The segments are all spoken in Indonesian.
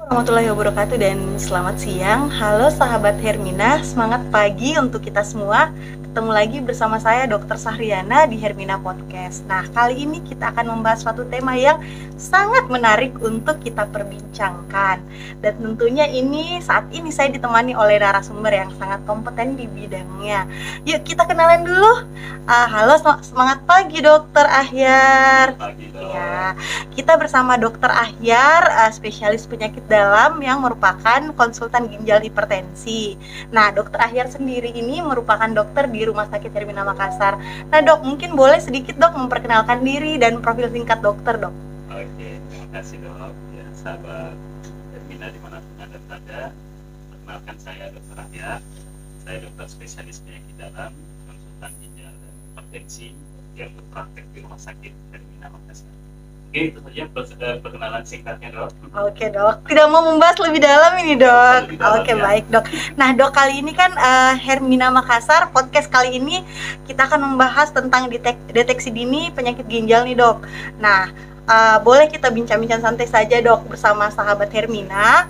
Warahmatullahi wabarakatuh dan selamat siang. Halo sahabat Hermina, semangat pagi untuk kita semua. Ketemu lagi bersama saya Dr. Sahriana di Hermina Podcast. Nah, kali ini kita akan membahas suatu tema yang sangat menarik untuk kita perbincangkan. Dan tentunya saat ini saya ditemani oleh narasumber yang sangat kompeten di bidangnya. Yuk kita kenalan dulu. Halo, semangat pagi Dr. Ahyar. Pagi dong. Ya, kita bersama Dr. Ahyar, spesialis penyakit dalam yang merupakan konsultan ginjal hipertensi. Nah, Dr. Ahyar sendiri ini merupakan dokter di Rumah Sakit Hermina Makassar. Nah, Dok, mungkin boleh sedikit Dok memperkenalkan diri dan profil singkat dokter, Dok. Oke, terima kasih dok. Ya, sahabat Hermina dimanapun anda berada, perkenalkan saya Dr. Ahyar. Saya dokter spesialis penyakit dalam, konsultan ginjal dan hipertensi yang berpraktek di Rumah Sakit Hermina Makassar. Oke, itu saja perkenalan singkatnya dok. Oke Dok, tidak mau membahas lebih dalam ini Dok. Lebih dalam, Oke ya. baik Dok. Nah Dok, kali ini kan Hermina Makassar, podcast kali ini kita akan membahas tentang deteksi dini penyakit ginjal nih Dok. Nah, boleh kita bincang-bincang santai saja Dok bersama sahabat Hermina,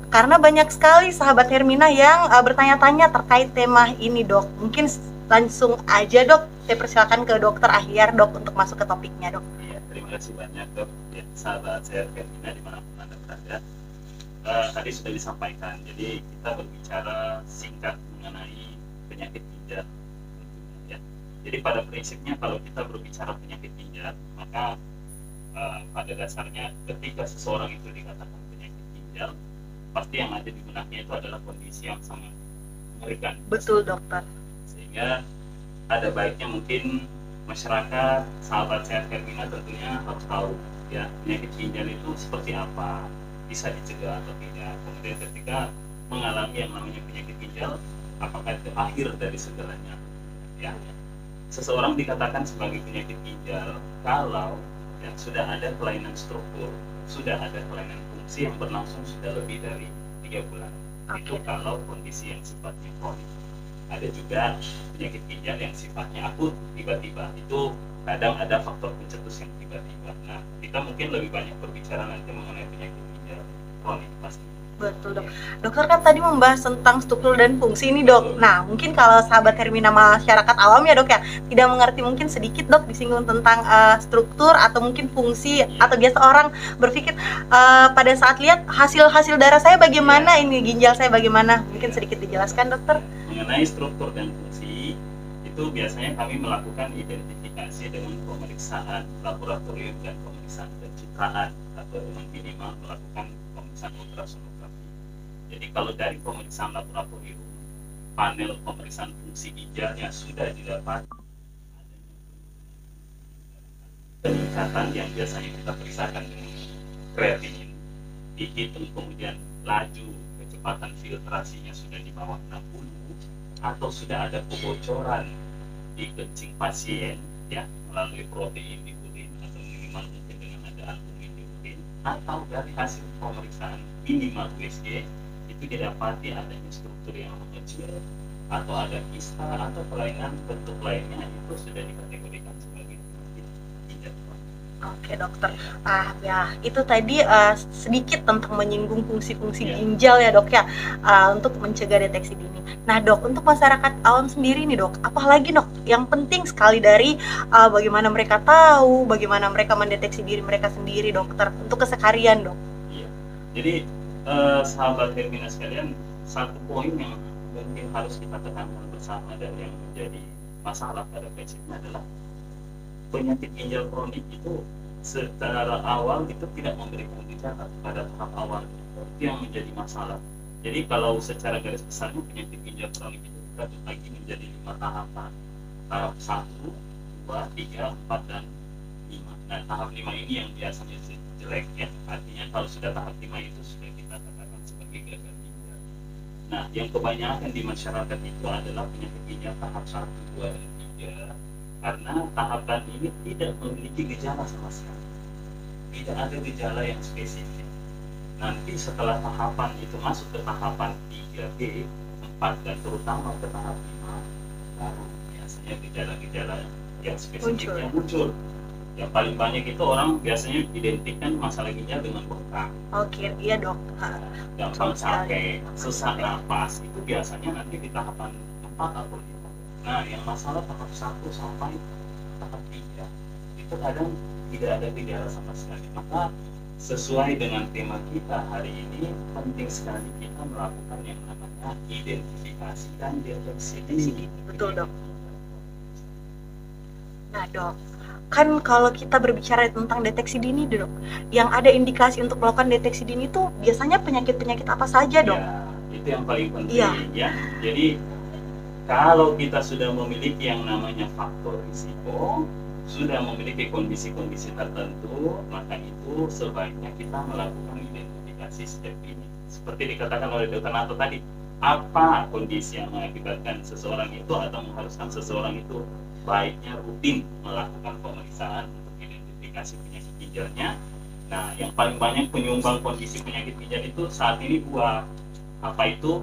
karena banyak sekali sahabat Hermina yang bertanya-tanya terkait tema ini Dok. Mungkin langsung aja Dok, saya persilakan ke Dokter Ahyar Dok untuk masuk ke topiknya Dok. Iya, terima kasih banyak dok. Ya, sahabat saya Hermina dimanapun anda berada. Tadi sudah disampaikan, jadi kita berbicara singkat mengenai penyakit ginjal tentunya, ya. Jadi pada prinsipnya kalau kita berbicara penyakit ginjal, maka pada dasarnya ketika seseorang itu dikatakan penyakit ginjal, pasti yang ada di benaknya itu adalah kondisi yang sangat mengerikan. Betul Dokter. Sehingga ada baiknya mungkin masyarakat, sahabat sehat Hermina tentunya harus tahu ya penyakit ginjal itu seperti apa, bisa dicegah atau tidak. Kemudian ketika mengalami yang namanya penyakit ginjal, apakah itu akhir dari segalanya? Ya, seseorang dikatakan sebagai penyakit ginjal kalau ya, sudah ada kelainan struktur, sudah ada kelainan fungsi yang berlangsung sudah lebih dari 3 bulan. Itu kalau kondisi yang sifatnya kronik. Ada juga penyakit ginjal yang sifatnya akut, tiba-tiba. Itu kadang ada faktor pencetus yang tiba-tiba. Nah, kita mungkin lebih banyak berbicara nanti mengenai penyakit ginjal kronik pasti. Betul Dok. Dokter kan tadi membahas tentang struktur dan fungsi ini Dok. Nah mungkin kalau sahabat Hermina masyarakat awam ya Dok ya, tidak mengerti, mungkin sedikit Dok disinggung tentang struktur atau mungkin fungsi, atau biasa orang berpikir pada saat lihat hasil darah saya bagaimana, ini ginjal saya bagaimana, mungkin sedikit dijelaskan Dokter. Mengenai struktur dan fungsi itu biasanya kami melakukan identifikasi dengan pemeriksaan laboratorium dan pemeriksaan pencitraan, atau dengan minimal melakukan pemeriksaan ultrasonografi. Jadi kalau dari pemeriksaan laboratorium, panel pemeriksaan fungsi ginjalnya sudah didapat peningkatan yang biasanya kita periksakan dengan kreatinin, dihitung kemudian laju kecepatan filtrasinya sudah di bawah 60, atau sudah ada kebocoran di kencing pasien ya melalui protein di urin, atau minimal mungkin dengan ada albumin di urin, atau dari hasil pemeriksaan minimal USG itu didapati adanya struktur yang mengecil atau ada kista atau kelainan bentuk lainnya, itu sudah dikategorikan sebagai penyakit ginjal. Oke Dokter, ya itu tadi sedikit tentang menyinggung fungsi-fungsi Ya. ginjal ya Dok ya, untuk mencegah deteksi dini. Nah Dok, untuk masyarakat awam sendiri nih Dok, apalagi Dok yang penting sekali dari bagaimana mereka tahu, bagaimana mereka mendeteksi diri mereka sendiri Dokter, untuk keseharian Dok. Iya, jadi sahabat Hermina sekalian, satu poin yang mungkin harus kita tekankan bersama dan yang menjadi masalah pada prinsipnya adalah penyakit ginjal kronik itu secara awal itu tidak memberikan gejala pada tahap awal. Itu yang menjadi masalah. Jadi kalau secara garis besarnya penyakit ginjal kronik itu kita bagi menjadi 5 tahapan. Tahap 1, 2, 3, 4, dan 5. Nah, tahap 5 ini yang biasanya jelek ya. Artinya kalau sudah tahap 5 itu sudah kita katakan sebagai gagal ginjal. Nah, yang kebanyakan di masyarakat itu adalah penyakit ginjal tahap 1, 2, dan 3, karena tahapan ini tidak memiliki gejala sama sekali. Tidak ada gejala yang spesifik. Nanti setelah tahapan itu masuk ke tahapan 3B, 4, dan terutama ke tahap 5, baru biasanya gejala-gejala yang spesifiknya muncul. Yang paling banyak itu orang biasanya identikkan masalah ginjal dengan bengkak. Oke, iya dok. Gampang capek, sesak napas, itu biasanya nanti di tahapan 4 atau 5. Nah, yang masalah tahap 1 sampai tahap 3 itu kadang tidak ada gejala sama sekali. Maka sesuai dengan tema kita hari ini, penting sekali kita melakukan yang namanya identifikasi dan deteksi dini. Betul dok. Nah dok, kan kalau kita berbicara tentang deteksi dini dok, yang ada indikasi untuk melakukan deteksi dini itu biasanya penyakit-penyakit apa saja dok? Ya, itu yang paling penting Iya. ya. Jadi kalau kita sudah memiliki yang namanya faktor risiko, sudah memiliki kondisi-kondisi tertentu, maka itu sebaiknya kita melakukan identifikasi step ini. Seperti dikatakan oleh Dr. Nato tadi, apa kondisi yang mengakibatkan seseorang itu atau mengharuskan seseorang itu baiknya rutin melakukan pemeriksaan untuk identifikasi penyakit ginjalnya. Nah, yang paling banyak penyumbang kondisi penyakit ginjal itu saat ini dua, apa itu?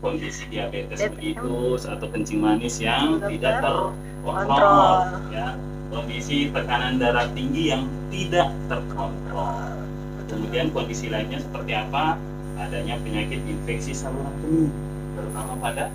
Kondisi diabetes mellitus atau kencing manis yang tidak terkontrol, ya, kondisi tekanan darah tinggi yang tidak terkontrol. Kemudian kondisi lainnya seperti apa? Adanya penyakit infeksi saluran kemih, terutama pada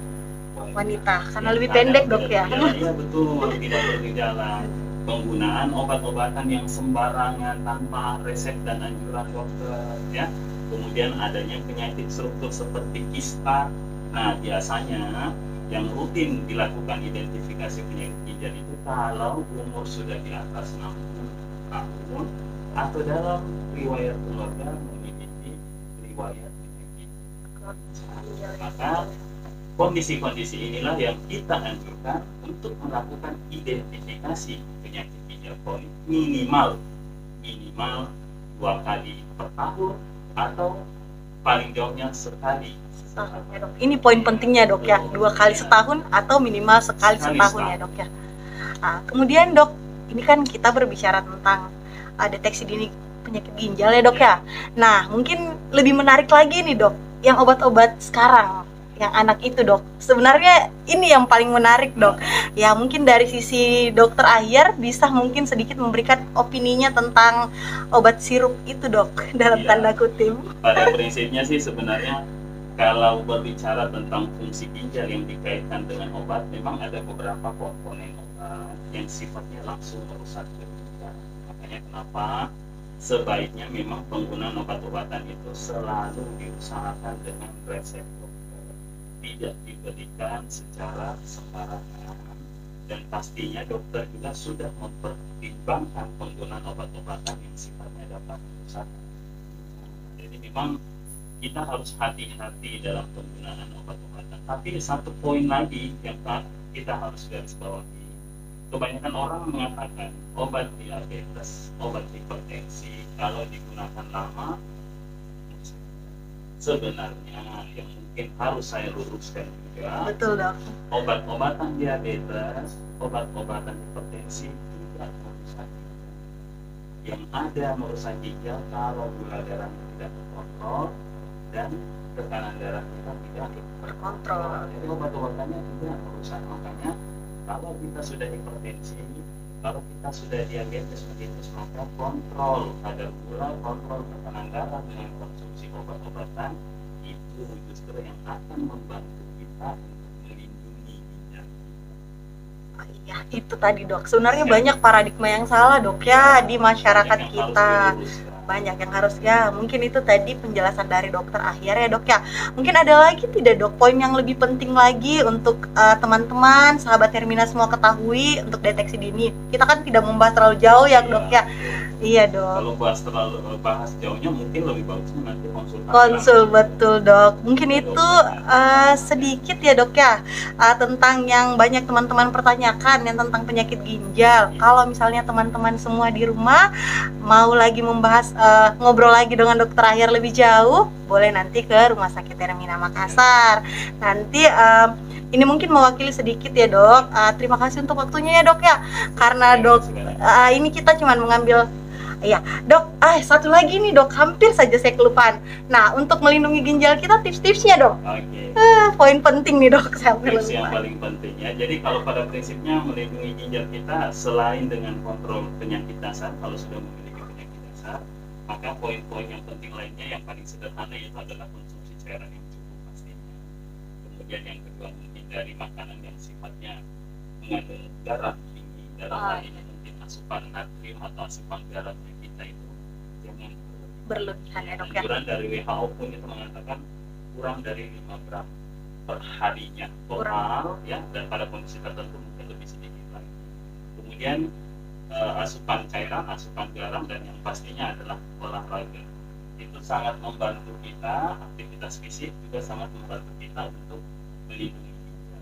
Wanita, karena lebih pendek dok ya. Iya betul, tidak bergejala. Penggunaan obat-obatan yang sembarangan tanpa resep dan anjuran dokter, ya. Kemudian adanya penyakit struktur seperti kista. Nah, biasanya yang rutin dilakukan identifikasi penyakit ginjal itu kalau umur sudah di atas 60 tahun atau dalam riwayat keluarga memiliki riwayat penyakit. Maka kondisi-kondisi inilah yang kita anjurkan untuk melakukan identifikasi penyakit ginjal kronik minimal 2 kali per tahun atau paling jauhnya sekali. Ini poin pentingnya dok ya, 2 kali setahun atau minimal sekali setahun ya dok ya. Nah, kemudian dok, ini kan kita berbicara tentang deteksi dini penyakit ginjal ya dok ya. Nah, mungkin lebih menarik lagi nih dok, yang obat-obat sekarang, yang anak itu dok. Sebenarnya ini yang paling menarik dok. Ya mungkin dari sisi dokter Ahyar bisa mungkin sedikit memberikan opininya tentang obat sirup itu dok, dalam tanda kutip. Pada prinsipnya sih sebenarnya kalau berbicara tentang fungsi ginjal yang dikaitkan dengan obat, memang ada beberapa komponen obat yang sifatnya langsung merusak ginjal. Makanya kenapa sebaiknya memang penggunaan obat-obatan itu selalu diusahakan dengan resep dokter, tidak diberikan secara sembarangan, dan pastinya dokter juga sudah mempertimbangkan penggunaan obat-obatan yang sifatnya dapat merusak. Jadi memang kita harus hati-hati dalam penggunaan obat-obatan. Tapi satu poin lagi yang kita harus garis bawahi, kebanyakan orang mengatakan obat diabetes, obat hipertensi kalau digunakan lama, sebenarnya yang mungkin harus saya luruskan juga, betul dok, obat-obatan diabetes, obat-obatan hipertensi tidak merusak ginjal. Yang ada merusak ginjal kalau gula darahnya tidak terkontrol dan tekanan darah kita tidak berkontrol. Jadi obat-obatannya juga merusak. Makanya kalau kita sudah hipertensi, kalau kita sudah diabetes mellitus, maka kontrol kadar gula, kontrol tekanan darah dengan konsumsi obat-obatan itu justru yang akan membantu kita untuk melindungi ginjal. Iya, itu tadi dok. Sebenarnya banyak paradigma yang salah dok ya di masyarakat kita. Banyak yang harus ya, mungkin itu tadi penjelasan dari dokter Ahyar ya dok ya. Mungkin ada lagi tidak dok poin yang lebih penting lagi untuk teman-teman sahabat Hermina semua ketahui untuk deteksi dini. Kita kan tidak membahas terlalu jauh ya dok ya. Iya dok. Kalau bahas jauhnya mungkin lebih bagusnya nanti konsul betul dok. Mungkin itu sedikit ya dok ya tentang yang banyak teman-teman pertanyakan yang tentang penyakit ginjal. Kalau misalnya teman-teman semua di rumah mau lagi membahas ngobrol lagi dengan dokter Ahyar lebih jauh, boleh nanti ke Rumah Sakit Hermina Makassar. Nanti ini mungkin mewakili sedikit ya dok. Terima kasih untuk waktunya ya dok ya. Karena dok ini kita cuma mengambil Iya, dok. Satu lagi nih dok, hampir saja saya kelupaan. Nah, untuk melindungi ginjal kita tips-tipsnya dok. Oke. Poin penting nih dok, saya Tips yang lupa. paling penting ya. Jadi kalau pada prinsipnya melindungi ginjal kita selain dengan kontrol penyakit dasar, kalau sudah memiliki penyakit dasar, maka poin-poin yang penting lainnya yang paling sederhana itu adalah konsumsi cairan yang cukup pastinya. Kemudian yang kedua, menghindari makanan yang sifatnya mengandung garam tinggi. Dalam hal ini mungkin asupan natrium atau asupan garamnya kita itu jangan Berlebihan ya dok ya. anjuran dari WHO pun itu mengatakan kurang dari 5 gram per harinya total ya, dan pada kondisi tertentu mungkin lebih sedikit lagi. Kemudian asupan cairan, asupan garam, dan yang pastinya adalah olahraga. Itu sangat membantu kita, aktivitas fisik juga sangat membantu kita untuk melindungi ginjal.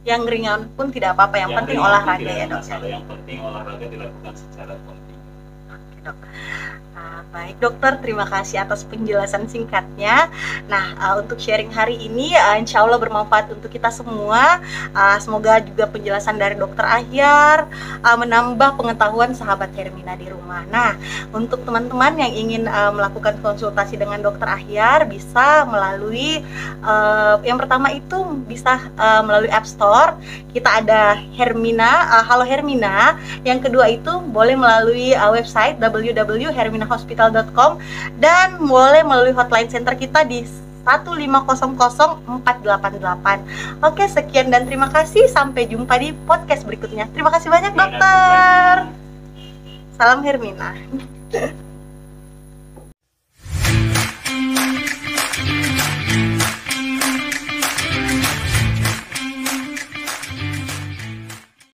Yang ringan pun tidak apa-apa, yang penting ringan pun olahraga tidak ya ada dok. masalah. Yang penting olahraga dilakukan secara kontinu. Oke, dok. Baik dokter, terima kasih atas penjelasan singkatnya. Nah, untuk sharing hari ini insya Allah bermanfaat untuk kita semua. Semoga juga penjelasan dari dokter Ahyar menambah pengetahuan sahabat Hermina di rumah. Nah, untuk teman-teman yang ingin melakukan konsultasi dengan dokter Ahyar, bisa melalui yang pertama itu bisa melalui App Store. Kita ada Hermina, Halo Hermina. Yang kedua itu boleh melalui website www.herminahospital.com dan boleh melalui hotline center kita di 1500488. Oke, sekian dan terima kasih. Sampai jumpa di podcast berikutnya. Terima kasih banyak dokter. Salam Hermina.